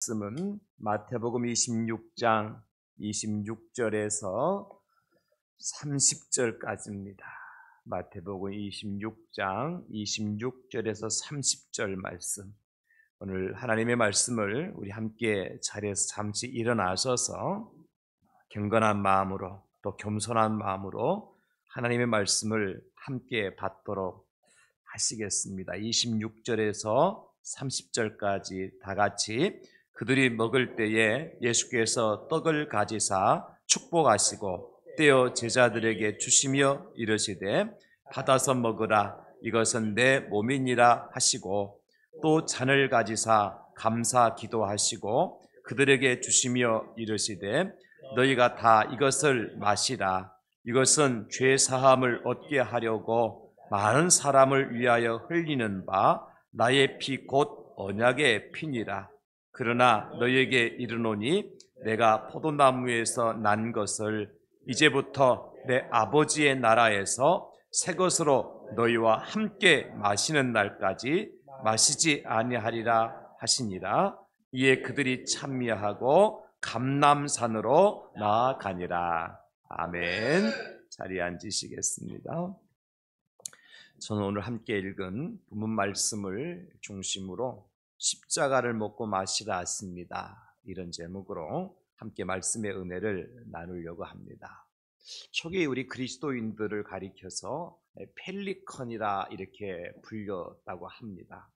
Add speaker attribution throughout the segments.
Speaker 1: 말씀은 마태복음 26장 26절에서 30절까지입니다. 마태복음 26장 26절에서 30절 말씀. 오늘 하나님의 말씀을 우리 함께 자리에서 잠시 일어나셔서 경건한 마음으로 또 겸손한 마음으로 하나님의 말씀을 함께 받도록 하시겠습니다. 26절에서 30절까지 다 같이 그들이 먹을 때에 예수께서 떡을 가지사 축복하시고 떼어 제자들에게 주시며 이르시되 받아서 먹으라 이것은 내 몸이니라 하시고 또 잔을 가지사 감사 기도하시고 그들에게 주시며 이르시되 너희가 다 이것을 마시라 이것은 죄 사함을 얻게 하려고 많은 사람을 위하여 흘리는 바 나의 피 곧 언약의 피니라. 그러나 너희에게 이르노니 내가 포도나무에서 난 것을 이제부터 내 아버지의 나라에서 새 것으로 너희와 함께 마시는 날까지 마시지 아니하리라 하시니라. 이에 그들이 찬미하고 감람산으로 나아가니라. 아멘. 자리에 앉으시겠습니다. 저는 오늘 함께 읽은 본문 말씀을 중심으로 십자가를 먹고 마시라 했습니다. 이런 제목으로 함께 말씀의 은혜를 나누려고 합니다. 초기 우리 그리스도인들을 가리켜서 펠리컨이라 이렇게 불렸다고 합니다.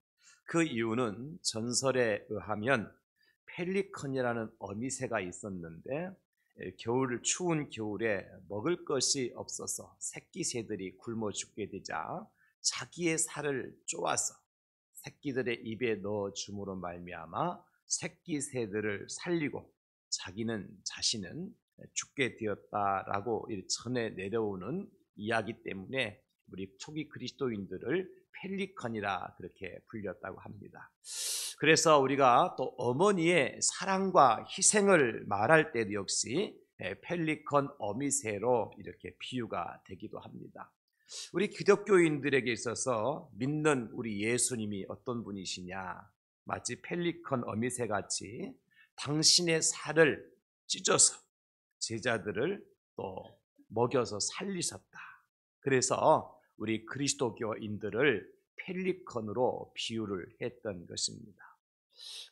Speaker 1: 그 이유는 전설에 의하면 펠리컨이라는 어미새가 있었는데 추운 겨울에 먹을 것이 없어서 새끼 새들이 굶어 죽게 되자 자기의 살을 쪼아서 새끼들의 입에 넣어 줌으로 말미암아 새끼 새들을 살리고 자신은 죽게 되었다라고 전해 내려오는 이야기 때문에 우리 초기 그리스도인들을 펠리컨이라 그렇게 불렸다고 합니다. 그래서 우리가 또 어머니의 사랑과 희생을 말할 때도 역시 펠리컨 어미새로 이렇게 비유가 되기도 합니다. 우리 기독교인들에게 있어서 믿는 우리 예수님이 어떤 분이시냐? 마치 펠리컨 어미새같이 당신의 살을 찢어서 제자들을 또 먹여서 살리셨다. 그래서 우리 그리스도교인들을 펠리컨으로 비유를 했던 것입니다.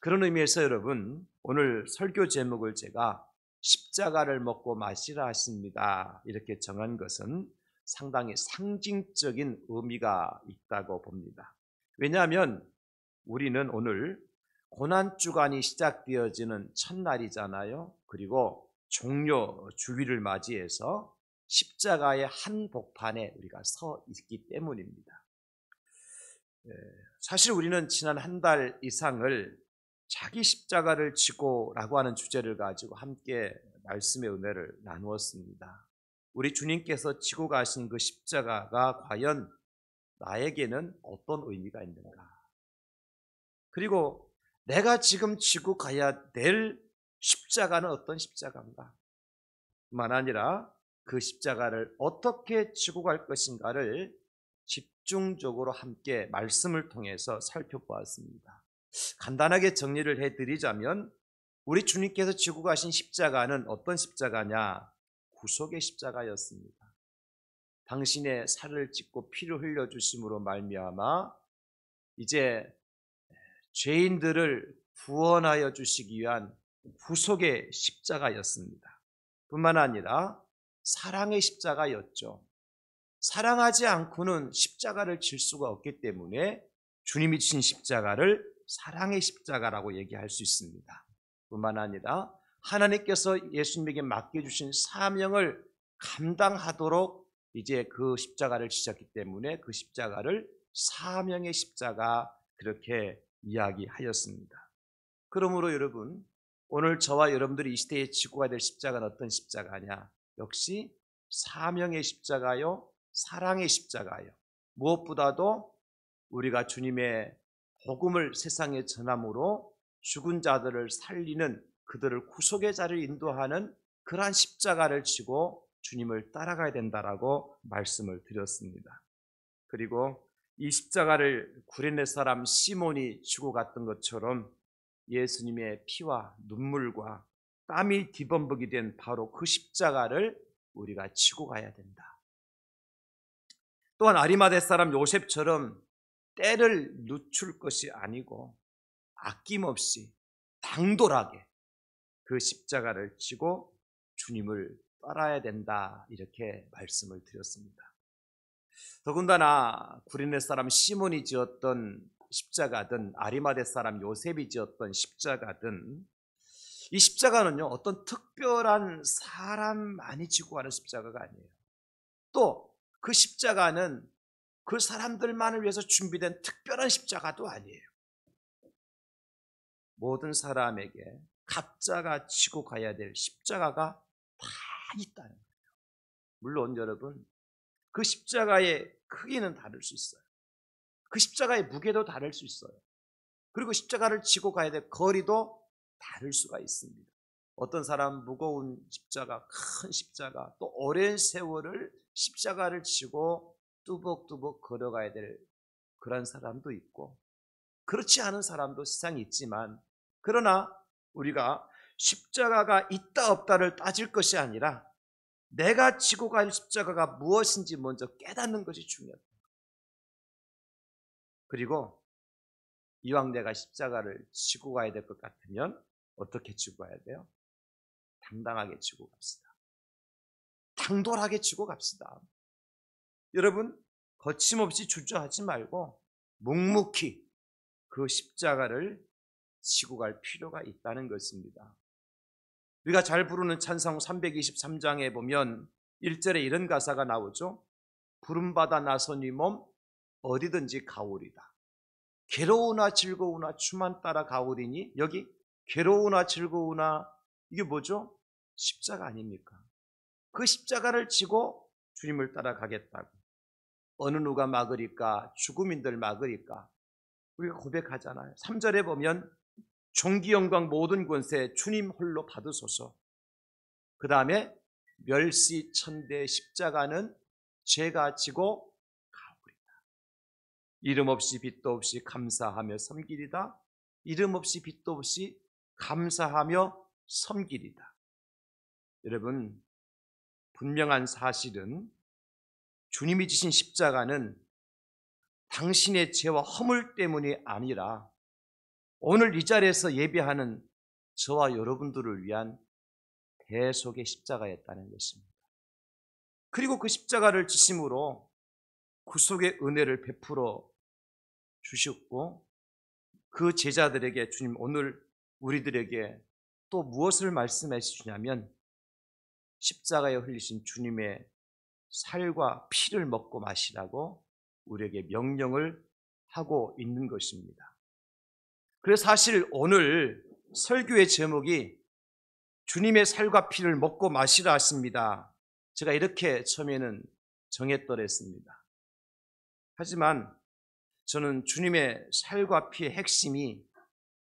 Speaker 1: 그런 의미에서 여러분 오늘 설교 제목을 제가 십자가를 먹고 마시라 하십니다. 이렇게 정한 것은 상당히 상징적인 의미가 있다고 봅니다. 왜냐하면 우리는 오늘 고난주간이 시작되어지는 첫날이잖아요. 그리고 종료 주일을 맞이해서 십자가의 한복판에 우리가 서 있기 때문입니다. 사실 우리는 지난 한 달 이상을 자기 십자가를 지고라고 하는 주제를 가지고 함께 말씀의 은혜를 나누었습니다. 우리 주님께서 지고 가신 그 십자가가 과연 나에게는 어떤 의미가 있는가? 그리고 내가 지금 지고 가야 될 십자가는 어떤 십자가인가? 뿐만 아니라 그 십자가를 어떻게 지고 갈 것인가를 집중적으로 함께 말씀을 통해서 살펴보았습니다. 간단하게 정리를 해드리자면 우리 주님께서 지고 가신 십자가는 어떤 십자가냐? 구속의 십자가였습니다. 당신의 살을 찢고 피를 흘려주심으로 말미암아 이제 죄인들을 구원하여 주시기 위한 구속의 십자가였습니다. 뿐만 아니라 사랑의 십자가였죠. 사랑하지 않고는 십자가를 질 수가 없기 때문에 주님이 주신 십자가를 사랑의 십자가라고 얘기할 수 있습니다. 뿐만 아니라 하나님께서 예수님에게 맡겨주신 사명을 감당하도록 이제 그 십자가를 지셨기 때문에 그 십자가를 사명의 십자가 그렇게 이야기하였습니다. 그러므로 여러분 오늘 저와 여러분들이 이 시대에 지고 가야 될 십자가는 어떤 십자가냐? 역시 사명의 십자가요, 사랑의 십자가요. 무엇보다도 우리가 주님의 복음을 세상에 전함으로 죽은 자들을 살리는 그들을 구속의 자를 인도하는 그러한 십자가를 지고 주님을 따라가야 된다라고 말씀을 드렸습니다. 그리고 이 십자가를 구레네 사람 시몬이 지고 갔던 것처럼 예수님의 피와 눈물과 땀이 뒤범벅이 된 바로 그 십자가를 우리가 지고 가야 된다. 또한 아리마대 사람 요셉처럼 때를 늦출 것이 아니고 아낌없이 당돌하게 그 십자가를 지고 주님을 따라야 된다, 이렇게 말씀을 드렸습니다. 더군다나 구레네 사람 시몬이 지었던 십자가든 아리마대 사람 요셉이 지었던 십자가든 이 십자가는요, 어떤 특별한 사람만이 지고 가는 십자가가 아니에요. 또 그 십자가는 그 사람들만을 위해서 준비된 특별한 십자가도 아니에요. 모든 사람에게 각자가 지고 가야 될 십자가가 다 있다는 거예요. 물론 여러분, 그 십자가의 크기는 다를 수 있어요. 그 십자가의 무게도 다를 수 있어요. 그리고 십자가를 지고 가야 될 거리도 다를 수가 있습니다. 어떤 사람 무거운 십자가, 큰 십자가, 또 오랜 세월을 십자가를 지고 뚜벅뚜벅 걸어가야 될 그런 사람도 있고, 그렇지 않은 사람도 세상에 있지만, 그러나 우리가 십자가가 있다 없다를 따질 것이 아니라 내가 지고 갈 십자가가 무엇인지 먼저 깨닫는 것이 중요합니다. 그리고 이왕 내가 십자가를 지고 가야 될 것 같으면 어떻게 지고 가야 돼요? 당당하게 지고 갑시다. 당돌하게 지고 갑시다. 여러분, 거침없이 주저하지 말고 묵묵히 그 십자가를 지고 갈 필요가 있다는 것입니다. 우리가 잘 부르는 찬송 323장에 보면 1절에 이런 가사가 나오죠. 부름받아 나선 이 몸 어디든지 가오리다. 괴로우나 즐거우나 주만 따라 가오리니, 여기 괴로우나 즐거우나 이게 뭐죠? 십자가 아닙니까? 그 십자가를 지고 주님을 따라가겠다고. 어느 누가 막으리까? 죽음인들 막으리까? 우리가 고백하잖아요. 3절에 보면 존귀 영광 모든 권세 주님 홀로 받으소서. 그 다음에 멸시 천대 십자가는 제가 지고 가오리다. 이름 없이 빛도 없이 감사하며 섬기리다. 이름 없이 빛도 없이 감사하며 섬기리다. 여러분, 분명한 사실은 주님이 지신 십자가는 당신의 죄와 허물 때문이 아니라 오늘 이 자리에서 예배하는 저와 여러분들을 위한 대속의 십자가였다는 것입니다. 그리고 그 십자가를 지심으로 구속의 은혜를 베풀어 주셨고, 그 제자들에게 주님 오늘 우리들에게 또 무엇을 말씀해 주시냐면 십자가에 흘리신 주님의 살과 피를 먹고 마시라고 우리에게 명령을 하고 있는 것입니다. 그래서 사실 오늘 설교의 제목이 주님의 살과 피를 먹고 마시라 했습니다. 제가 이렇게 처음에는 정했더랬습니다. 하지만 저는 주님의 살과 피의 핵심이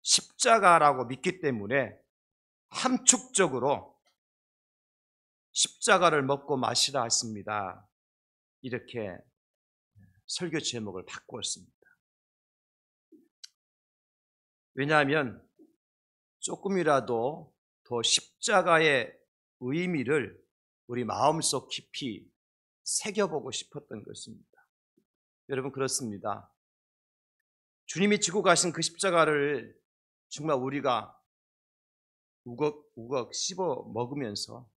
Speaker 1: 십자가라고 믿기 때문에 함축적으로 십자가를 먹고 마시라 했습니다. 이렇게 설교 제목을 바꾸었습니다. 왜냐하면 조금이라도 더 십자가의 의미를 우리 마음속 깊이 새겨보고 싶었던 것입니다. 여러분, 그렇습니다. 주님이 지고 가신 그 십자가를 정말 우리가 우걱우걱 씹어 먹으면서,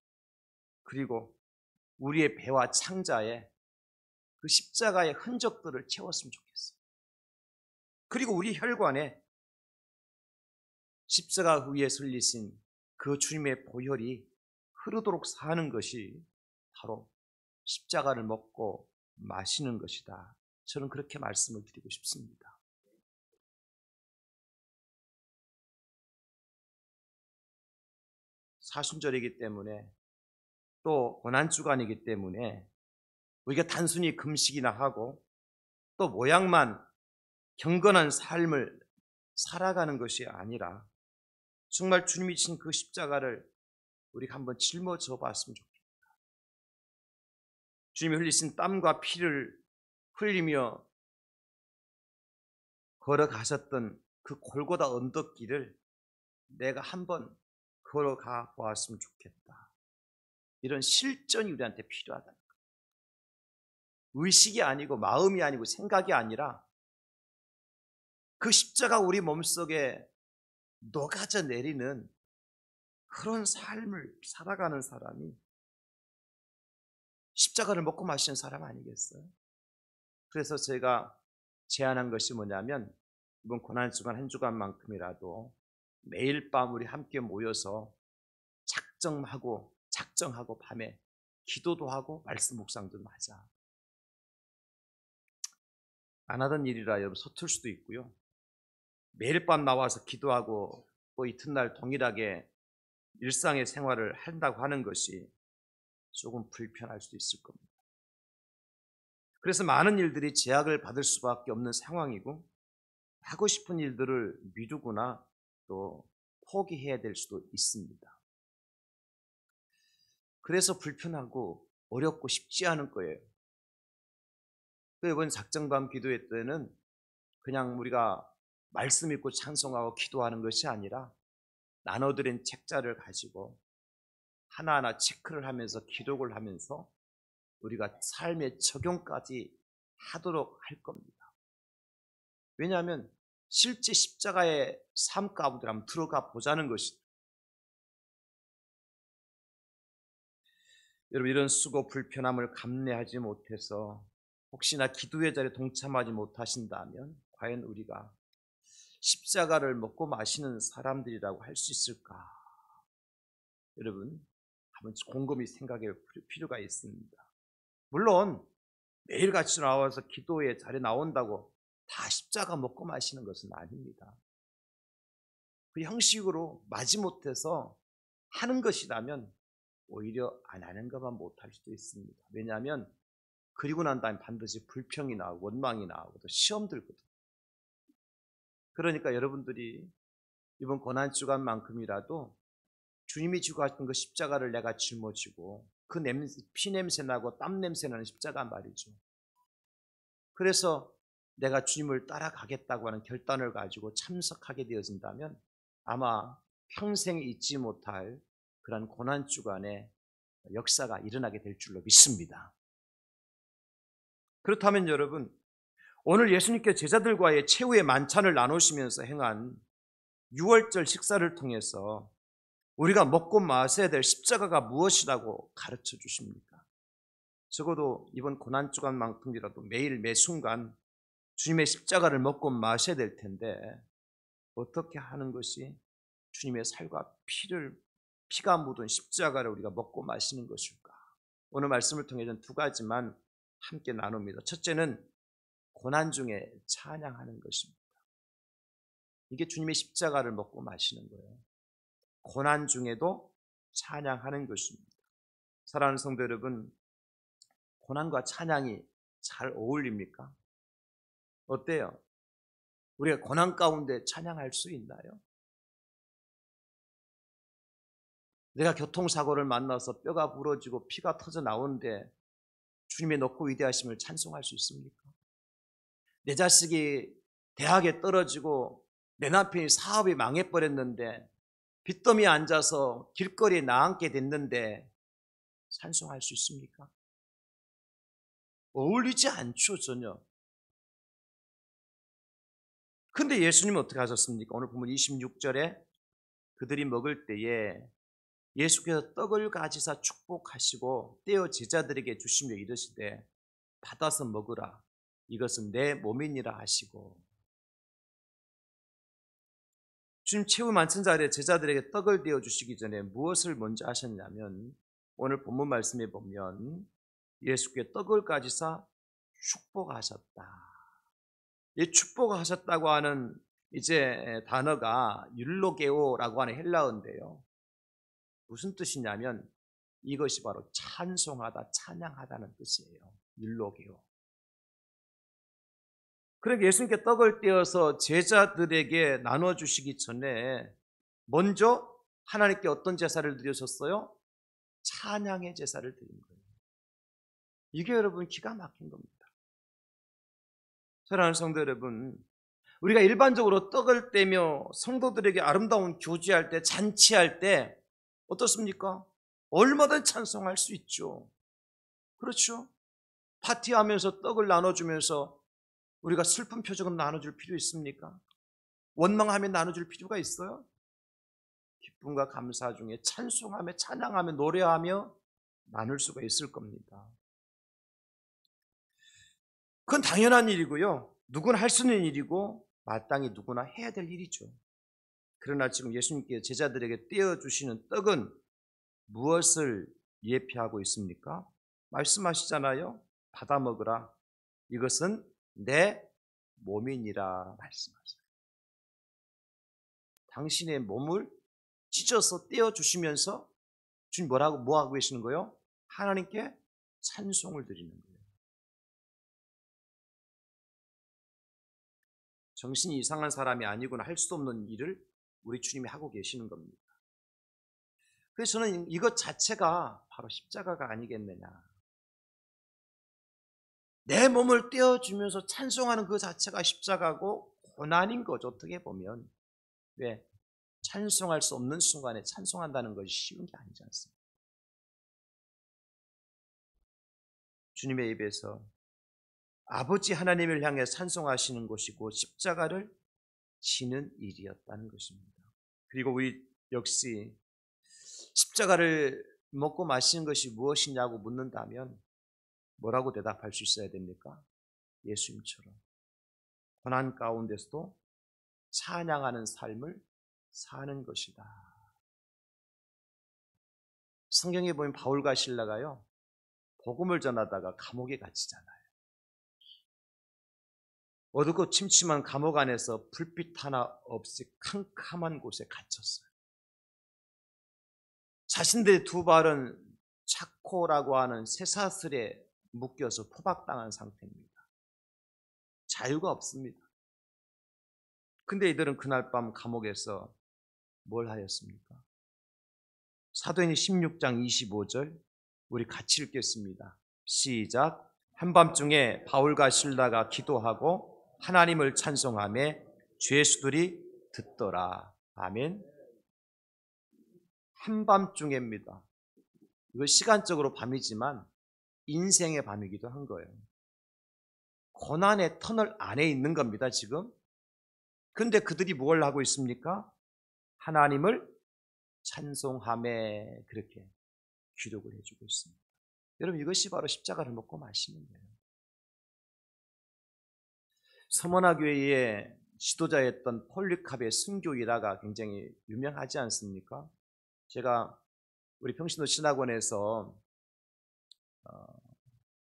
Speaker 1: 그리고 우리의 배와 창자에 그 십자가의 흔적들을 채웠으면 좋겠어요. 그리고 우리 혈관에 십자가 위에 설리신 그 주님의 보혈이 흐르도록 사는 것이 바로 십자가를 먹고 마시는 것이다. 저는 그렇게 말씀을 드리고 싶습니다. 사순절이기 때문에, 또 고난주간이기 때문에 우리가 단순히 금식이나 하고 또 모양만 경건한 삶을 살아가는 것이 아니라 정말 주님이 지신 그 십자가를 우리가 한번 짊어져 봤으면 좋겠다. 주님이 흘리신 땀과 피를 흘리며 걸어가셨던 그 골고다 언덕길을 내가 한번 걸어가 보았으면 좋겠다. 이런 실전이 우리한테 필요하다. 의식이 아니고 마음이 아니고 생각이 아니라 그 십자가 우리 몸속에 녹아져 내리는 그런 삶을 살아가는 사람이 십자가를 먹고 마시는 사람 아니겠어요? 그래서 제가 제안한 것이 뭐냐면 이번 고난주간 한 주간만큼이라도 매일 밤 우리 함께 모여서 작정하고 밤에 기도도 하고 말씀 묵상도 하자. 안 하던 일이라 여러분 서툴 수도 있고요. 매일 밤 나와서 기도하고 또 이튿날 동일하게 일상의 생활을 한다고 하는 것이 조금 불편할 수도 있을 겁니다. 그래서 많은 일들이 제약을 받을 수밖에 없는 상황이고 하고 싶은 일들을 미루거나 또 포기해야 될 수도 있습니다. 그래서 불편하고 어렵고 쉽지 않은 거예요. 이번 작정밤 기도회 때는 그냥 우리가 말씀 읽고 찬송하고 기도하는 것이 아니라 나눠드린 책자를 가지고 하나하나 체크를 하면서 기록을 하면서 우리가 삶의 적용까지 하도록 할 겁니다. 왜냐하면 실제 십자가의 삶 가운데 한번 들어가 보자는 것이죠. 여러분 이런 수고 불편함을 감내하지 못해서 혹시나 기도의 자리에 동참하지 못하신다면 과연 우리가 십자가를 먹고 마시는 사람들이라고 할 수 있을까? 여러분 한번 곰곰이 생각해 볼 필요가 있습니다. 물론 매일같이 나와서 기도의 자리에 나온다고 다 십자가 먹고 마시는 것은 아닙니다. 그 형식으로 마지못해서 하는 것이라면 오히려 안 하는 것만 못할 수도 있습니다. 왜냐하면 그리고 난 다음에 반드시 불평이 나오고 원망이 나오고 또 시험 들거든요. 그러니까 여러분들이 이번 고난주간만큼이라도 주님이 지고 가셨던 그 십자가를 내가 짊어지고 그 냄새, 피냄새 나고 땀 냄새 나는 십자가 말이죠. 그래서 내가 주님을 따라가겠다고 하는 결단을 가지고 참석하게 되어진다면 아마 평생 잊지 못할 그런 고난주간의 역사가 일어나게 될 줄로 믿습니다. 그렇다면 여러분 오늘 예수님께서 제자들과의 최후의 만찬을 나누시면서 행한 유월절 식사를 통해서 우리가 먹고 마셔야 될 십자가가 무엇이라고 가르쳐 주십니까? 적어도 이번 고난주간만큼이라도 매일 매 순간 주님의 십자가를 먹고 마셔야 될 텐데 어떻게 하는 것이 주님의 살과 피가 묻은 십자가를 우리가 먹고 마시는 것일까? 오늘 말씀을 통해 저는 두 가지만 함께 나눕니다. 첫째는 고난 중에 찬양하는 것입니다. 이게 주님의 십자가를 먹고 마시는 거예요. 고난 중에도 찬양하는 것입니다. 사랑하는 성도 여러분, 고난과 찬양이 잘 어울립니까? 어때요? 우리가 고난 가운데 찬양할 수 있나요? 내가 교통사고를 만나서 뼈가 부러지고 피가 터져 나오는데 주님의 높고 위대하심을 찬송할 수 있습니까? 내 자식이 대학에 떨어지고 내 남편이 사업이 망해버렸는데 빚더미에 앉아서 길거리에 나앉게 됐는데 찬송할 수 있습니까? 어울리지 않죠, 전혀. 근데 예수님은 어떻게 하셨습니까? 오늘 보면 26절에 그들이 먹을 때에 예수께서 떡을 가지사 축복하시고 떼어 제자들에게 주시며 이르시되 받아서 먹으라 이것은 내 몸이니라 하시고 주님 최후 만찬 자리에 제자들에게 떡을 떼어 주시기 전에 무엇을 먼저 하셨냐면 오늘 본문 말씀에 보면 예수께 떡을 가지사 축복하셨다. 이 축복하셨다고 하는 이제 단어가 율로게오라고 하는 헬라어인데요. 무슨 뜻이냐면 이것이 바로 찬송하다, 찬양하다는 뜻이에요. 율로게오. 그러니까 예수님께 떡을 떼어서 제자들에게 나눠주시기 전에 먼저 하나님께 어떤 제사를 드리셨어요? 찬양의 제사를 드린 거예요. 이게 여러분 기가 막힌 겁니다. 사랑하는 성도 여러분, 우리가 일반적으로 떡을 떼며 성도들에게 아름다운 교제할 때, 잔치할 때 어떻습니까? 얼마든 찬송할 수 있죠. 그렇죠? 파티하면서 떡을 나눠주면서 우리가 슬픈 표정은 나눠줄 필요 있습니까? 원망하며 나눠줄 필요가 있어요? 기쁨과 감사 중에 찬송하며 찬양하며 노래하며 나눌 수가 있을 겁니다. 그건 당연한 일이고요. 누구나 할 수 있는 일이고 마땅히 누구나 해야 될 일이죠. 그러나 지금 예수님께서 제자들에게 떼어주시는 떡은 무엇을 예표하고 있습니까? 말씀하시잖아요. 받아 먹으라. 이것은 내 몸이니라 말씀하세요. 당신의 몸을 찢어서 떼어주시면서 주님 뭐 하고 계시는 거예요? 하나님께 찬송을 드리는 거예요. 정신이 이상한 사람이 아니거나 할 수 없는 일을 우리 주님이 하고 계시는 겁니다. 그래서 저는 이것 자체가 바로 십자가가 아니겠느냐. 내 몸을 떼어주면서 찬송하는 그 자체가 십자가고 고난인 거죠. 어떻게 보면. 왜? 찬송할 수 없는 순간에 찬송한다는 것이 쉬운 게 아니지 않습니까? 주님의 입에서 아버지 하나님을 향해 찬송하시는 것이고 십자가를 지는 일이었다는 것입니다. 그리고 우리 역시 십자가를 먹고 마시는 것이 무엇이냐고 묻는다면 뭐라고 대답할 수 있어야 됩니까? 예수님처럼 고난 가운데서도 찬양하는 삶을 사는 것이다. 성경에 보면 바울과 실라가요, 복음을 전하다가 감옥에 갇히잖아요. 어둡고 침침한 감옥 안에서 불빛 하나 없이 캄캄한 곳에 갇혔어요. 자신들의 두 발은 차코라고 하는 쇠사슬에 묶여서 포박당한 상태입니다. 자유가 없습니다. 근데 이들은 그날 밤 감옥에서 뭘 하였습니까? 사도행전 16장 25절 우리 같이 읽겠습니다. 시작. 한밤중에 바울과 실라가 기도하고 하나님을 찬송하며 죄수들이 듣더라. 아멘. 한밤중에입니다. 이거 시간적으로 밤이지만 인생의 밤이기도 한 거예요. 고난의 터널 안에 있는 겁니다, 지금. 근데 그들이 뭘 하고 있습니까? 하나님을 찬송하며 그렇게 기록을 해주고 있습니다. 여러분, 이것이 바로 십자가를 먹고 마시는 거예요. 서머나 교회의 지도자였던 폴리캅의 순교 일화가 굉장히 유명하지 않습니까? 제가 우리 평신도 신학원에서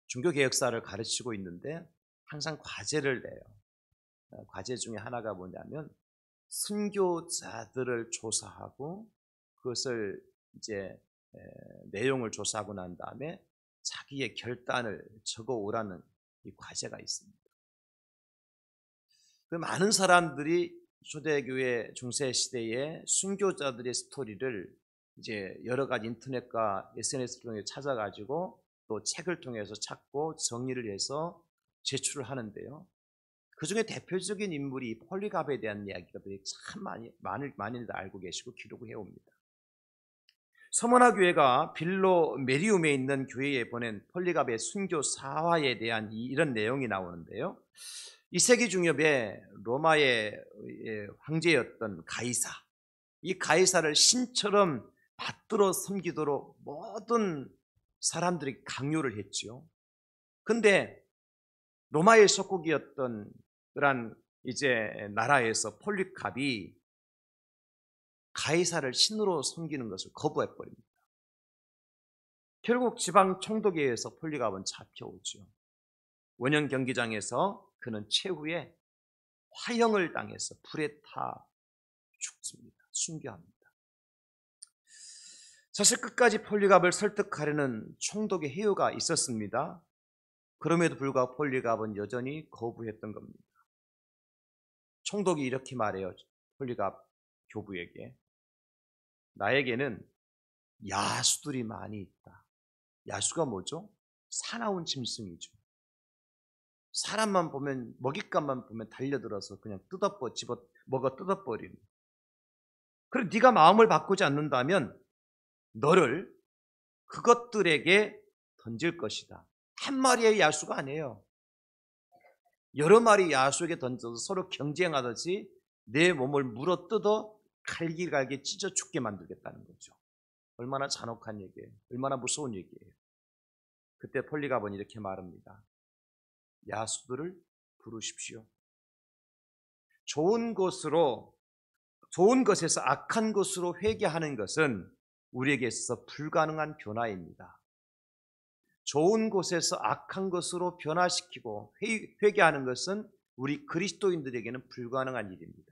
Speaker 1: 종교개혁사를 가르치고 있는데 항상 과제를 내요. 과제 중에 하나가 뭐냐면 순교자들을 조사하고 그것을 이제 내용을 조사하고 난 다음에 자기의 결단을 적어 오라는 이 과제가 있습니다. 그 많은 사람들이 초대교회 중세시대의 순교자들의 스토리를 이제 여러 가지 인터넷과 SNS를 통해 찾아가지고 또 책을 통해서 찾고 정리를 해서 제출을 하는데요. 그 중에 대표적인 인물이 폴리갑에 대한 이야기들이 참 많이들 알고 계시고 기록을 해옵니다. 서머나 교회가 빌로 메리움에 있는 교회에 보낸 폴리갑의 순교 사화에 대한 이런 내용이 나오는데요. 2세기 중엽에 로마의 황제였던 가이사, 이 가이사를 신처럼 받들어 섬기도록 모든 사람들이 강요를 했지요. 근데 로마의 속국이었던 그런 이제 나라에서 폴리캅이 가이사를 신으로 섬기는 것을 거부해 버립니다. 결국 지방 총독회에서 폴리캅은 잡혀오죠. 원형 경기장에서 그는 최후에 화형을 당해서 불에 타 죽습니다. 순교합니다. 사실 끝까지 폴리갑을 설득하려는 총독의 회유가 있었습니다. 그럼에도 불구하고 폴리갑은 여전히 거부했던 겁니다. 총독이 이렇게 말해요. 폴리갑 교부에게. 나에게는 야수들이 많이 있다. 야수가 뭐죠? 사나운 짐승이죠. 사람만 보면, 먹잇감만 보면 달려들어서 그냥 먹어 뜯어버리는. 그리고 네가 마음을 바꾸지 않는다면 너를 그것들에게 던질 것이다. 한 마리의 야수가 아니에요. 여러 마리 야수에게 던져서 서로 경쟁하듯이 내 몸을 물어뜯어 갈기갈기 찢어 죽게 만들겠다는 거죠. 얼마나 잔혹한 얘기예요. 얼마나 무서운 얘기예요. 그때 폴리갑은 이렇게 말합니다. 야수들을 부르십시오. 좋은 것에서 악한 것으로 회개하는 것은 우리에게 있어서 불가능한 변화입니다. 좋은 곳에서 악한 것으로 변화시키고 회개하는 것은 우리 그리스도인들에게는 불가능한 일입니다.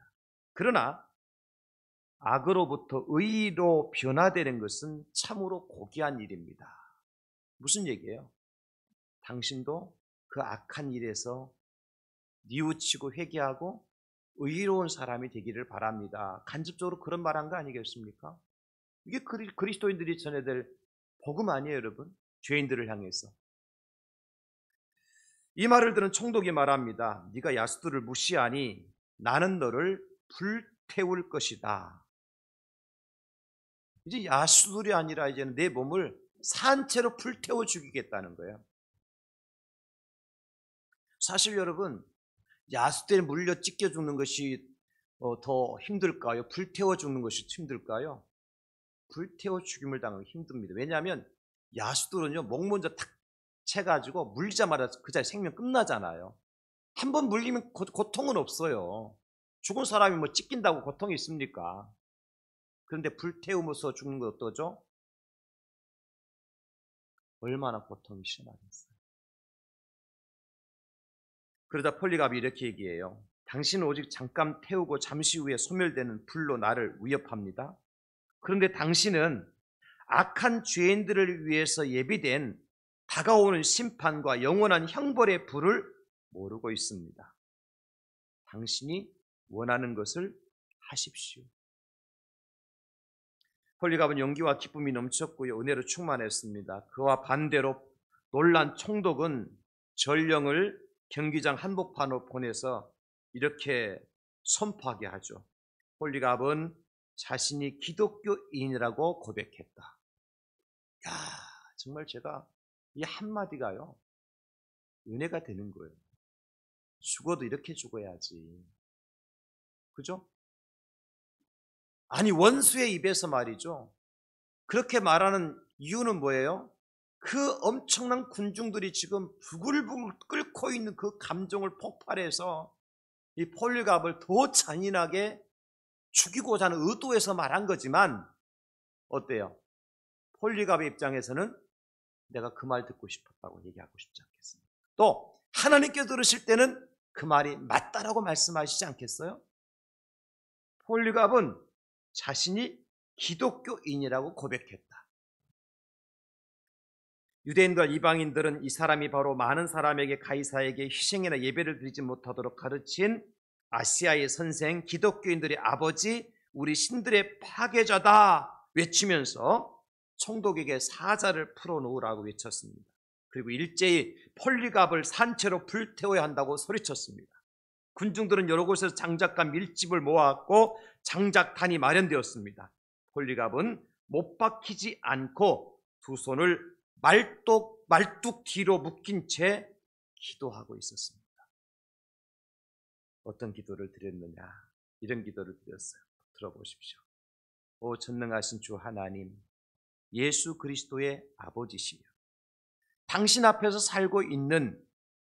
Speaker 1: 그러나 악으로부터 의로 변화되는 것은 참으로 고귀한 일입니다. 무슨 얘기예요? 당신도 그 악한 일에서 뉘우치고 회개하고 의로운 사람이 되기를 바랍니다. 간접적으로 그런 말한 거 아니겠습니까? 이게 그리스도인들이 전해야 될 복음 아니에요, 여러분? 죄인들을 향해서. 이 말을 들은 총독이 말합니다. 네가 야수들을 무시하니 나는 너를 불태울 것이다. 이제 야수들이 아니라 이제는 내 몸을 산채로 불태워 죽이겠다는 거예요. 사실 여러분, 야수들에 물려 찢겨 죽는 것이 더 힘들까요? 불태워 죽는 것이 힘들까요? 불태워 죽임을 당하기 힘듭니다. 왜냐하면 야수들은요, 목 먼저 탁 채가지고 물리자마자 그 자리 생명 끝나잖아요. 한 번 물리면 고통은 없어요. 죽은 사람이 뭐 찢긴다고 고통이 있습니까? 그런데 불태우면서 죽는 건 어떠죠? 얼마나 고통이 심하겠어요. 그러다 폴리갑이 이렇게 얘기해요. 당신은 오직 잠깐 태우고 잠시 후에 소멸되는 불로 나를 위협합니다. 그런데 당신은 악한 죄인들을 위해서 예비된 다가오는 심판과 영원한 형벌의 불을 모르고 있습니다. 당신이 원하는 것을 하십시오. 폴리갑은 용기와 기쁨이 넘쳤고요, 은혜로 충만했습니다. 그와 반대로 놀란 총독은 전령을 경기장 한복판으로 보내서 이렇게 선포하게 하죠. 폴리갑은 자신이 기독교인이라고 고백했다. 야, 정말 제가 이 한마디가요, 은혜가 되는 거예요. 죽어도 이렇게 죽어야지. 그죠? 아니, 원수의 입에서 말이죠. 그렇게 말하는 이유는 뭐예요? 그 엄청난 군중들이 지금 부글부글 끓고 있는 그 감정을 폭발해서 이 폴리갑을 더 잔인하게 죽이고자 하는 의도에서 말한 거지만 어때요? 폴리갑의 입장에서는 내가 그 말 듣고 싶었다고 얘기하고 싶지 않겠습니까? 또 하나님께 들으실 때는 그 말이 맞다라고 말씀하시지 않겠어요? 폴리갑은 자신이 기독교인이라고 고백했다. 유대인과 이방인들은 이 사람이 바로 많은 사람에게 가이사에게 희생이나 예배를 드리지 못하도록 가르친 아시아의 선생, 기독교인들의 아버지, 우리 신들의 파괴자다 외치면서 총독에게 사자를 풀어놓으라고 외쳤습니다. 그리고 일제히 폴리갑을 산채로 불태워야 한다고 소리쳤습니다. 군중들은 여러 곳에서 장작과 밀집을 모았고 장작탄이 마련되었습니다. 폴리갑은 못 박히지 않고 두 손을 말뚝 뒤로 묶인 채 기도하고 있었습니다. 어떤 기도를 드렸느냐? 이런 기도를 드렸어요. 들어보십시오. 오 전능하신 주 하나님, 예수 그리스도의 아버지시며 당신 앞에서 살고 있는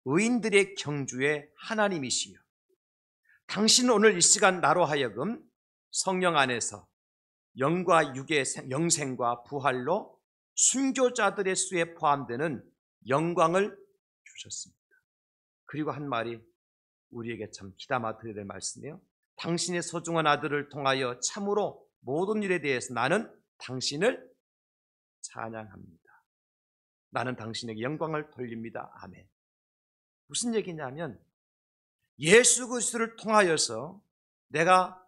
Speaker 1: 의인들의 경주의 하나님이시며 당신은 오늘 이 시간 나로 하여금 성령 안에서 영과 육의 영생과 부활로 순교자들의 수에 포함되는 영광을 주셨습니다. 그리고 한 말이 우리에게 참 귀담아 들어야 될 말씀이에요. 당신의 소중한 아들을 통하여 참으로 모든 일에 대해서 나는 당신을 찬양합니다. 나는 당신에게 영광을 돌립니다. 아멘. 무슨 얘기냐면 예수 그리스도를 통하여서 내가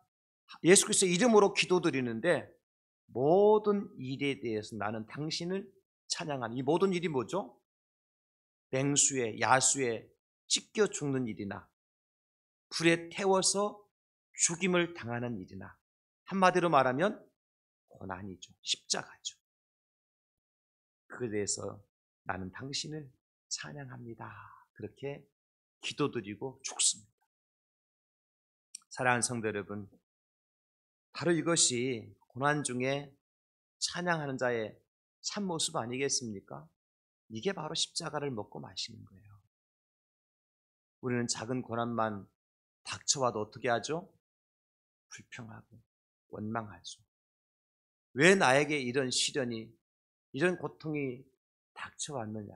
Speaker 1: 예수 그리스도의 이름으로 기도드리는데 모든 일에 대해서 나는 당신을 찬양하는, 이 모든 일이 뭐죠? 맹수의, 야수의, 찢겨 죽는 일이나 불에 태워서 죽임을 당하는 일이나 한마디로 말하면 고난이죠. 십자가죠. 그에 대해서 나는 당신을 찬양합니다. 그렇게 기도드리고 죽습니다. 사랑하는 성도 여러분, 바로 이것이 고난 중에 찬양하는 자의 참모습 아니겠습니까? 이게 바로 십자가를 먹고 마시는 거예요. 우리는 작은 고난만 닥쳐와도 어떻게 하죠? 불평하고 원망하죠. 왜 나에게 이런 시련이, 이런 고통이 닥쳐왔느냐?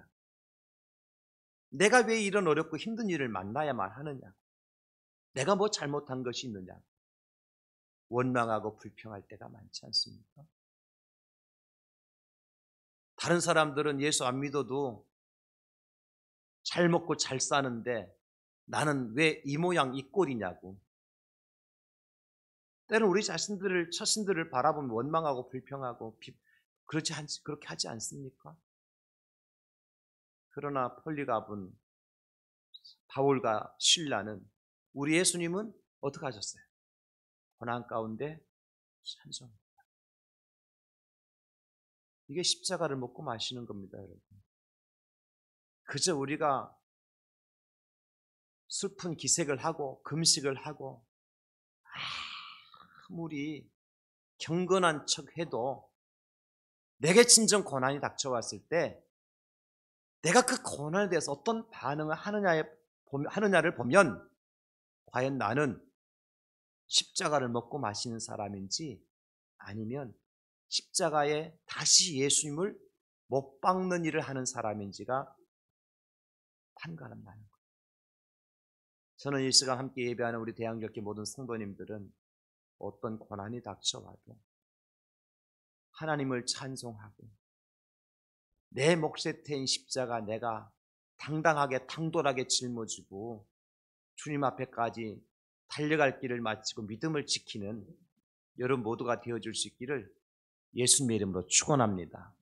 Speaker 1: 내가 왜 이런 어렵고 힘든 일을 만나야만 하느냐? 내가 뭐 잘못한 것이 있느냐? 원망하고 불평할 때가 많지 않습니까? 다른 사람들은 예수 안 믿어도 잘 먹고 잘 사는데 나는 왜 이 모양 이 꼴이냐고. 때로는 우리 자신들을 바라보면 원망하고 불평하고 그렇게 하지 않습니까? 그러나 폴리갑은, 바울과 실라는, 우리 예수님은 어떻게 하셨어요? 고난 가운데 찬송합니다. 이게 십자가를 먹고 마시는 겁니다, 여러분. 그저 우리가 슬픈 기색을 하고 금식을 하고 아무리 경건한 척해도 내게 진정 고난이 닥쳐왔을 때 내가 그 고난에 대해서 어떤 반응을 하느냐를 보면 과연 나는 십자가를 먹고 마시는 사람인지 아니면 십자가에 다시 예수님을 못 박는 일을 하는 사람인지가 판가름 나는 거예요. 저는 이 시간 함께 예배하는 우리 대한교회 모든 성도님들은 어떤 고난이 닥쳐와도 하나님을 찬송하고 내 몫에 태인 십자가 내가 당당하게 당돌하게 짊어지고 주님 앞에까지 달려갈 길을 마치고 믿음을 지키는 여러분 모두가 되어줄 수 있기를 예수님의 이름으로 축원합니다.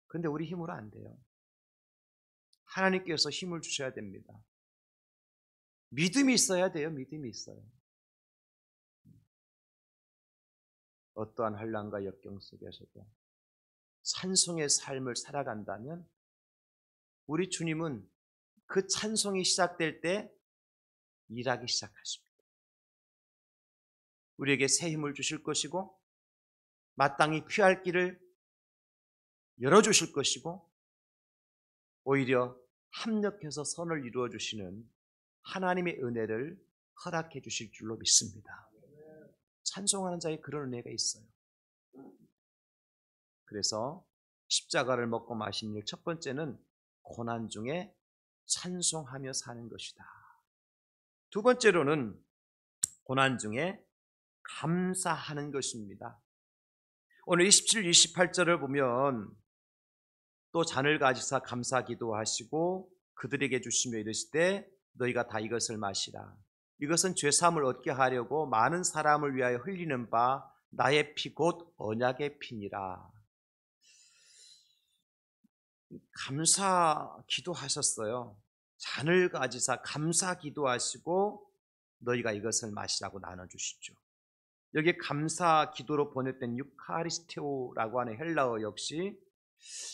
Speaker 1: 그런데 우리 힘으로 안 돼요. 하나님께서 힘을 주셔야 됩니다. 믿음이 있어야 돼요. 믿음이 있어요. 어떠한 환난과 역경 속에서도 찬송의 삶을 살아간다면 우리 주님은 그 찬송이 시작될 때 일하기 시작하십니다. 우리에게 새 힘을 주실 것이고 마땅히 피할 길을 열어주실 것이고 오히려 합력해서 선을 이루어 주시는 하나님의 은혜를 허락해 주실 줄로 믿습니다. 찬송하는 자에 그런 은혜가 있어요. 그래서 십자가를 먹고 마신 일 첫 번째는 고난 중에 찬송하며 사는 것이다. 두 번째로는 고난 중에 감사하는 것입니다. 오늘 27, 28절을 보면 또 잔을 가지사 감사 기도하시고 그들에게 주시며 이르시되 너희가 다 이것을 마시라. 이것은 죄사함을 얻게 하려고 많은 사람을 위하여 흘리는 바 나의 피 곧 언약의 피니라. 감사 기도하셨어요. 잔을 가지사 감사 기도하시고 너희가 이것을 마시라고 나눠주시죠. 여기 감사 기도로 번역된 유카리스테오라고 하는 헬라어 역시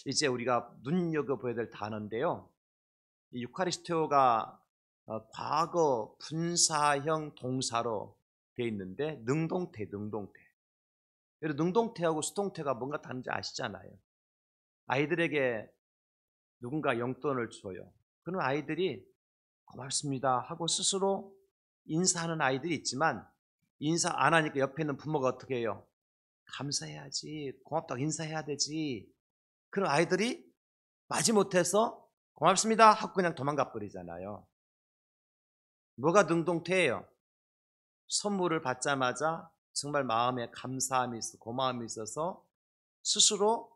Speaker 1: 이제 우리가 눈여겨봐야 될 단어인데요. 이 유카리스테오가 과거 분사형 동사로 되어 있는데 능동태. 능동태하고 수동태가 뭔가 다른지 아시잖아요. 아이들에게 누군가 용돈을 줘요. 그럼 아이들이 고맙습니다 하고 스스로 인사하는 아이들이 있지만 인사 안 하니까 옆에 있는 부모가 어떻게 해요? 감사해야지, 고맙다고 인사해야 되지. 그럼 아이들이 마지못해서 고맙습니다 하고 그냥 도망가 버리잖아요. 뭐가 능동태예요? 선물을 받자마자 정말 마음에 감사함이 있어, 고마움이 있어서 스스로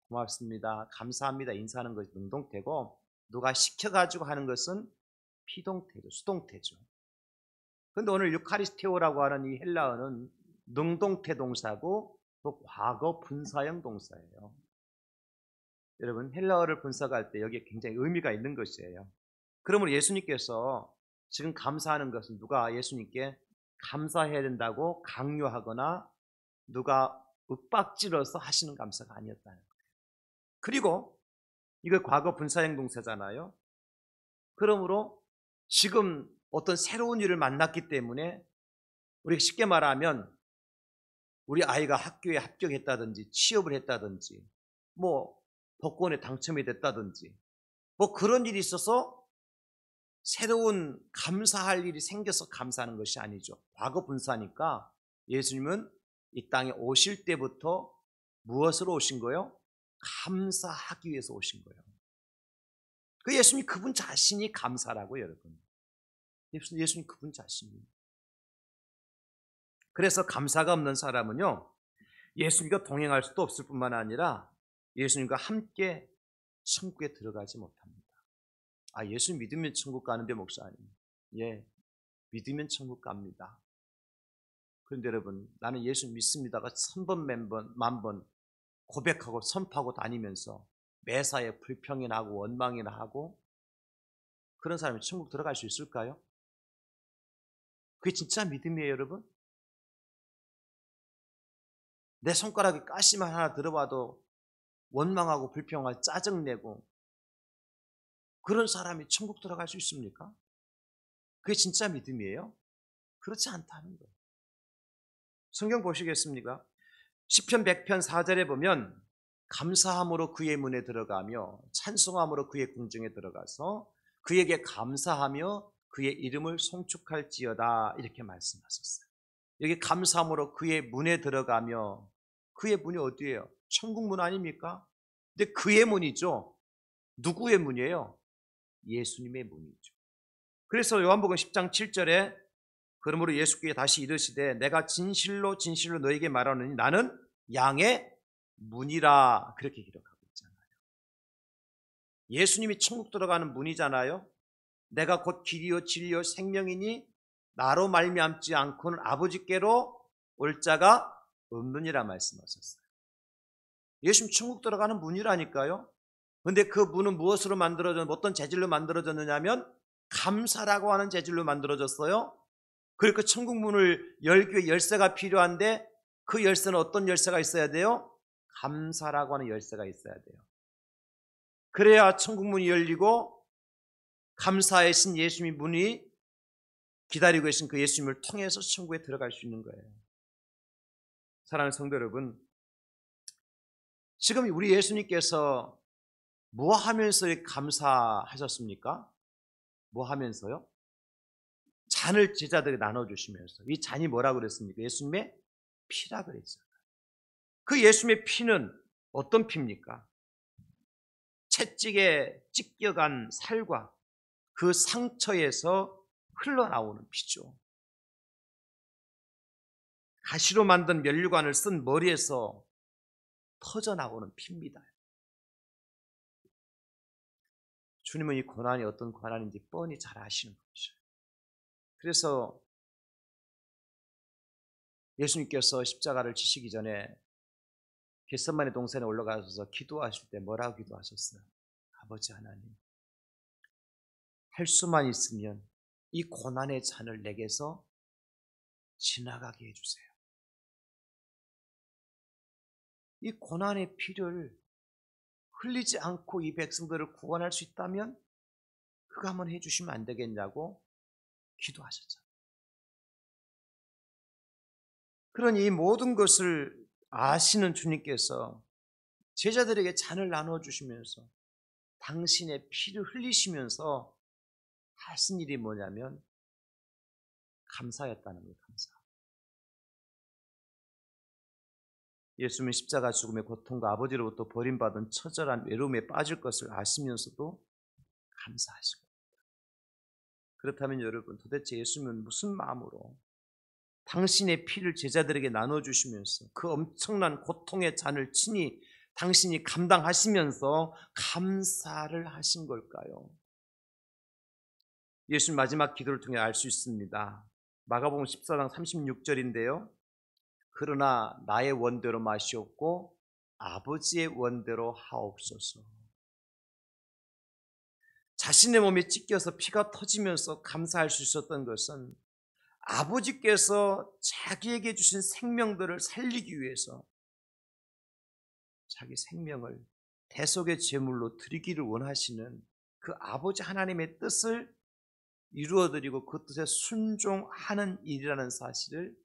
Speaker 1: 고맙습니다, 감사합니다 인사하는 것이 능동태고 누가 시켜가지고 하는 것은 피동태죠, 수동태죠. 그런데 오늘 유카리스테오라고 하는 이 헬라어는 능동태 동사고 또 과거 분사형 동사예요. 여러분 헬라어를 분석할 때 여기에 굉장히 의미가 있는 것이에요. 그러므로 예수님께서 지금 감사하는 것은 누가 예수님께 감사해야 된다고 강요하거나 누가 윽박질러서 하시는 감사가 아니었다는 거예요. 그리고 이거 과거 분사행동사잖아요. 그러므로 지금 어떤 새로운 일을 만났기 때문에 우리 쉽게 말하면 우리 아이가 학교에 합격했다든지 취업을 했다든지 뭐 복권에 당첨이 됐다든지 뭐 그런 일이 있어서 새로운 감사할 일이 생겨서 감사하는 것이 아니죠. 과거 분사니까 예수님은 이 땅에 오실 때부터 무엇으로 오신 거예요? 감사하기 위해서 오신 거예요. 그 예수님 그분 자신이 감사라고요, 여러분. 예수님 그분 자신이. 그래서 감사가 없는 사람은요, 예수님과 동행할 수도 없을 뿐만 아니라 예수님과 함께 천국에 들어가지 못합니다. 아, 예수 믿으면 천국 가는데 목사님. 예, 믿으면 천국 갑니다. 그런데 여러분, 나는 예수 믿습니다가 1000번, 만번 고백하고 선포하고 다니면서 매사에 불평이나 하고 원망이나 하고 그런 사람이 천국 들어갈 수 있을까요? 그게 진짜 믿음이에요, 여러분? 내 손가락에 가시만 하나 들어봐도 원망하고 불평하고 짜증내고 그런 사람이 천국 들어갈 수 있습니까? 그게 진짜 믿음이에요? 그렇지 않다는 거예요. 성경 보시겠습니까? 시편 100편 4절에 보면 감사함으로 그의 문에 들어가며 찬송함으로 그의 궁정에 들어가서 그에게 감사하며 그의 이름을 송축할지어다 이렇게 말씀하셨어요. 여기 감사함으로 그의 문에 들어가며 그의 문이 어디예요? 천국 문 아닙니까? 근데 그의 문이죠. 누구의 문이에요? 예수님의 문이죠. 그래서 요한복음 10장 7절에 그러므로 예수께 다시 이르시되 내가 진실로 진실로 너에게 말하노니 나는 양의 문이라 그렇게 기록하고 있잖아요. 예수님이 천국 들어가는 문이잖아요. 내가 곧 길이요 진리요 생명이니 나로 말미암지 않고는 아버지께로 올 자가 없느니라 말씀하셨어요. 예수님 천국 들어가는 문이라니까요. 그런데 그 문은 무엇으로 만들어졌, 어떤 재질로 만들어졌느냐면 감사라고 하는 재질로 만들어졌어요. 그리고 그 천국 문을 열기 위해 열쇠가 필요한데 그 열쇠는 어떤 열쇠가 있어야 돼요? 감사라고 하는 열쇠가 있어야 돼요. 그래야 천국 문이 열리고 감사의 신 예수님의 문이 기다리고 계신 그 예수님을 통해서 천국에 들어갈 수 있는 거예요. 사랑하는 성도 여러분, 지금 우리 예수님께서 뭐 하면서 감사하셨습니까? 뭐 하면서요? 잔을 제자들에게 나눠주시면서. 이 잔이 뭐라고 그랬습니까? 예수님의 피라 그랬어요. 그 예수님의 피는 어떤 피입니까? 채찍에 찢겨간 살과 그 상처에서 흘러나오는 피죠. 가시로 만든 면류관을 쓴 머리에서 터져나오는 피입니다. 주님은 이 고난이 어떤 고난인지 뻔히 잘 아시는 분이셔요. 그래서 예수님께서 십자가를 지시기 전에 겟세마네 동산에 올라가셔서 기도하실 때 뭐라고 기도하셨어요? 아버지 하나님, 할 수만 있으면 이 고난의 잔을 내게서 지나가게 해주세요. 이 고난의 피를 흘리지 않고 이 백성들을 구원할 수 있다면 그거 한번 해주시면 안 되겠냐고 기도하셨잖아요. 그러니 이 모든 것을 아시는 주님께서 제자들에게 잔을 나눠주시면서 당신의 피를 흘리시면서 하신 일이 뭐냐면 감사였다는 거예요. 감사. 예수님은 십자가 죽음의 고통과 아버지로부터 버림받은 처절한 외로움에 빠질 것을 아시면서도 감사하신 겁니다. 그렇다면 여러분, 도대체 예수님은 무슨 마음으로 당신의 피를 제자들에게 나눠주시면서 그 엄청난 고통의 잔을 친히 당신이 감당하시면서 감사를 하신 걸까요? 예수님 마지막 기도를 통해 알 수 있습니다. 마가복음 14장 36절인데요. 그러나 나의 원대로 마시옵고 아버지의 원대로 하옵소서. 자신의 몸에 찢겨서 피가 터지면서 감사할 수 있었던 것은 아버지께서 자기에게 주신 생명들을 살리기 위해서 자기 생명을 대속의 제물로 드리기를 원하시는 그 아버지 하나님의 뜻을 이루어드리고 그 뜻에 순종하는 일이라는 사실을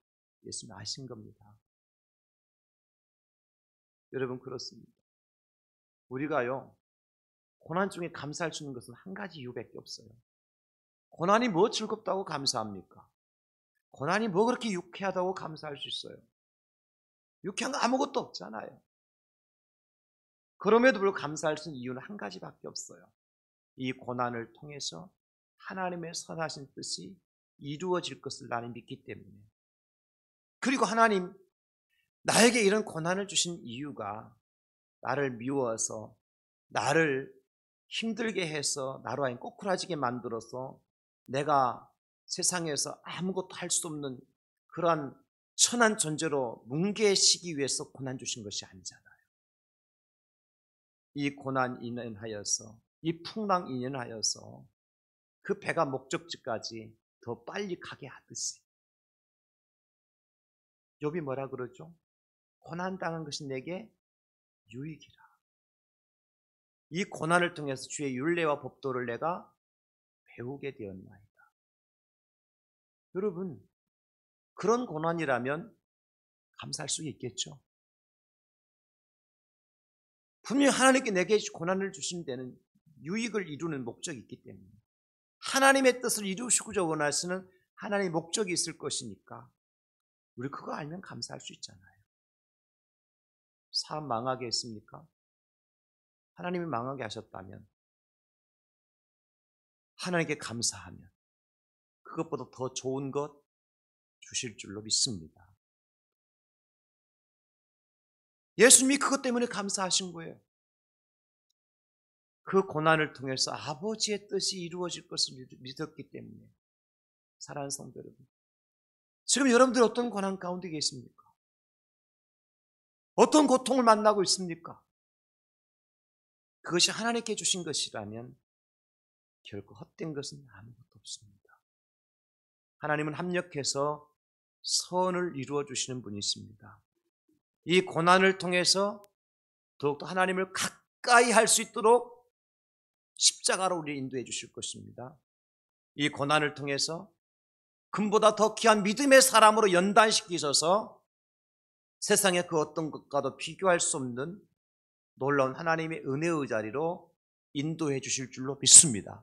Speaker 1: 예수님이 아신 겁니다. 여러분, 그렇습니다. 우리가요, 고난 중에 감사할 수 있는 것은 한 가지 이유밖에 없어요. 고난이 뭐 즐겁다고 감사합니까? 고난이 뭐 그렇게 유쾌하다고 감사할 수 있어요? 유쾌한 거 아무것도 없잖아요. 그럼에도 불구하고 감사할 수 있는 이유는 한 가지밖에 없어요. 이 고난을 통해서 하나님의 선하신 뜻이 이루어질 것을 나는 믿기 때문에. 그리고 하나님, 나에게 이런 고난을 주신 이유가 나를 미워서, 나를 힘들게 해서, 나로 하여금 꼬꾸라지게 만들어서 내가 세상에서 아무것도 할 수 없는 그러한 천한 존재로 뭉개시기 위해서 고난 주신 것이 아니잖아요. 이 고난 인연하여서, 이 풍랑 인연하여서 그 배가 목적지까지 더 빨리 가게 하듯이. 욥이 뭐라 그러죠? 고난당한 것이 내게 유익이라. 이 고난을 통해서 주의 율례와 법도를 내가 배우게 되었나이다. 여러분, 그런 고난이라면 감사할 수 있겠죠. 분명히 하나님께 내게 고난을 주신 데는 유익을 이루는 목적이 있기 때문에, 하나님의 뜻을 이루시고자 원하시는 하나님의 목적이 있을 것이니까 우리 그거 알면 감사할 수 있잖아요. 사업 망하게 했습니까? 하나님이 망하게 하셨다면 하나님께 감사하면 그것보다 더 좋은 것 주실 줄로 믿습니다. 예수님이 그것 때문에 감사하신 거예요. 그 고난을 통해서 아버지의 뜻이 이루어질 것을 믿었기 때문에. 사랑하는 성도 여러분, 지금 여러분들 어떤 고난 가운데 계십니까? 어떤 고통을 만나고 있습니까? 그것이 하나님께 주신 것이라면 결코 헛된 것은 아무것도 없습니다. 하나님은 합력해서 선을 이루어 주시는 분이십니다. 이 고난을 통해서 더욱더 하나님을 가까이 할 수 있도록 십자가로 우리를 인도해 주실 것입니다. 이 고난을 통해서 금보다 더 귀한 믿음의 사람으로 연단시키셔서 세상의 그 어떤 것과도 비교할 수 없는 놀라운 하나님의 은혜의 자리로 인도해 주실 줄로 믿습니다.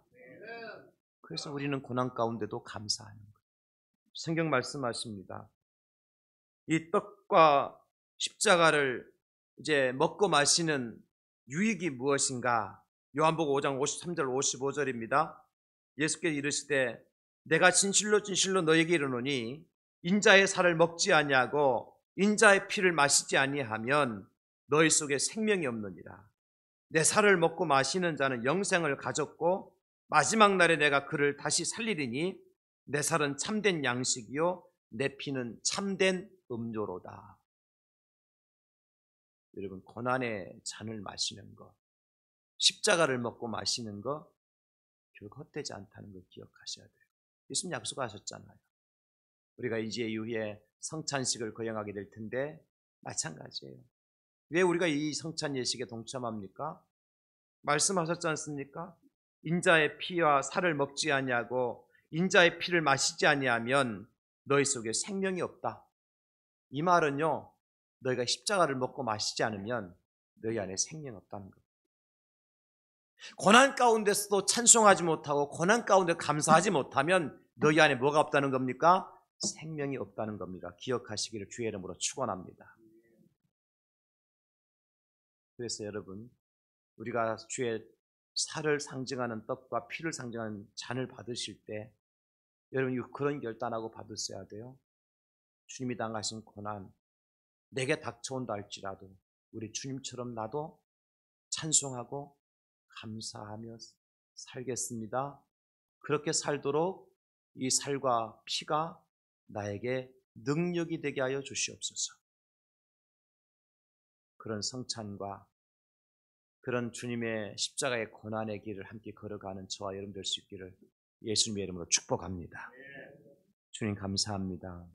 Speaker 1: 그래서 우리는 고난 가운데도 감사하는 거예요. 성경 말씀하십니다. 이 떡과 십자가를 이제 먹고 마시는 유익이 무엇인가? 요한복음 5장 53절 55절입니다. 예수께서 이르시되 내가 진실로 진실로 너에게 이르노니 인자의 살을 먹지 아니하고 인자의 피를 마시지 아니하면 너희 속에 생명이 없느니라. 내 살을 먹고 마시는 자는 영생을 가졌고 마지막 날에 내가 그를 다시 살리리니 내 살은 참된 양식이요 내 피는 참된 음료로다. 여러분, 고난의 잔을 마시는 것, 십자가를 먹고 마시는 것 결코 헛되지 않다는 걸 기억하셔야 돼요. 예수님 약속하셨잖아요. 우리가 이제 이후에 성찬식을 거행하게 될 텐데 마찬가지예요. 왜 우리가 이 성찬 예식에 동참합니까? 말씀하셨지 않습니까? 인자의 피와 살을 먹지 아니하고 인자의 피를 마시지 아니하면 너희 속에 생명이 없다. 이 말은요, 너희가 십자가를 먹고 마시지 않으면 너희 안에 생명이 없다는 겁니다. 고난 가운데서도 찬송하지 못하고 고난 가운데 감사하지 못하면 너희 안에 뭐가 없다는 겁니까? 생명이 없다는 겁니다. 기억하시기를 주의 이름으로 축원합니다. 그래서 여러분, 우리가 주의 살을 상징하는 떡과 피를 상징하는 잔을 받으실 때 여러분 그런 결단하고 받으셔야 돼요. 주님이 당하신 고난 내게 닥쳐온다 할지라도 우리 주님처럼 나도 찬송하고 감사하며 살겠습니다. 그렇게 살도록 이 살과 피가 나에게 능력이 되게 하여 주시옵소서. 그런 성찬과 그런 주님의 십자가의 고난의 길을 함께 걸어가는 저와 여러분 될 수 있기를 예수님의 이름으로 축복합니다. 주님 감사합니다.